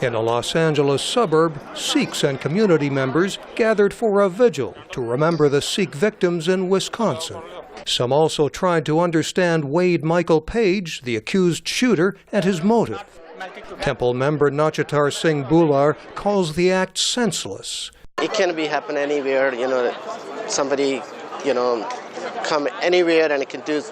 In a Los Angeles suburb, Sikhs and community members gathered for a vigil to remember the Sikh victims in Wisconsin. Some also tried to understand Wade Michael Page, the accused shooter, and his motive. Temple member Nachitar Singh Bular calls the act senseless. It can be happen anywhere, somebody, come anywhere and it can do,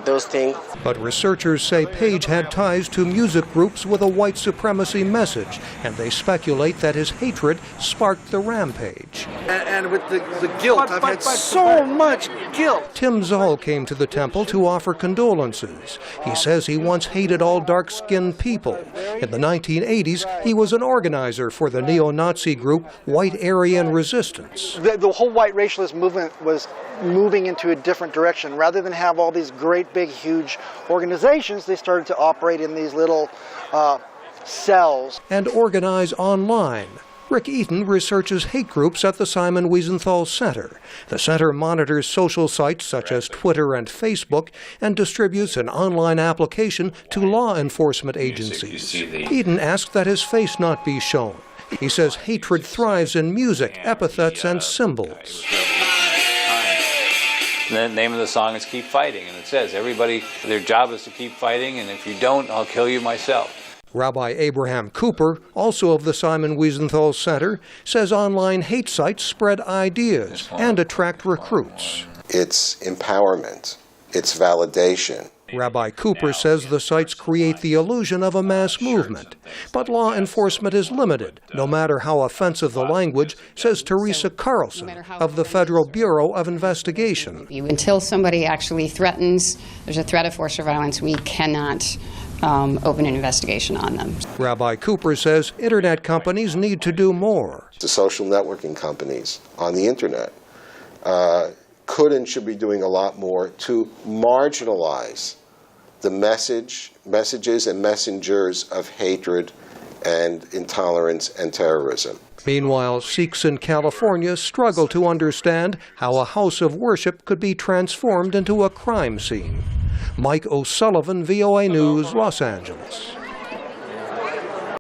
those things. But researchers say Page had ties to music groups with a white supremacy message, and they speculate that his hatred sparked the rampage. And with the guilt, I've had so much guilt. Tim Zoll came to the temple to offer condolences. He says he once hated all dark-skinned people. In the 1980s, he was an organizer for the neo-Nazi group White Aryan Resistance. The whole white racialist movement was moving into a different direction. Rather than have all these great, big, huge organizations, they started to operate in these little cells. And organize online. Rick Eaton researches hate groups at the Simon Wiesenthal Center. The center monitors social sites such as Twitter and Facebook and distributes an online application to law enforcement agencies. Eaton asked that his face not be shown. He says hatred thrives in music, epithets, and symbols. The name of the song is Keep Fighting, and it says everybody, their job is to keep fighting, and if you don't, I'll kill you myself. Rabbi Abraham Cooper, also of the Simon Wiesenthal Center, says online hate sites spread ideas and attract recruits. It's empowerment. It's validation. Rabbi Cooper says the sites create the illusion of a mass movement. But law enforcement is limited, no matter how offensive the language, says Teresa Carlson of the Federal Bureau of Investigation. Until somebody actually threatens, there's a threat of force or violence, we cannot open an investigation on them. Rabbi Cooper says internet companies need to do more. The social networking companies on the internet could and should be doing a lot more to marginalize the messages and messengers of hatred and intolerance and terrorism. Meanwhile, Sikhs in California struggle to understand how a house of worship could be transformed into a crime scene. Mike O'Sullivan, VOA News, Los Angeles.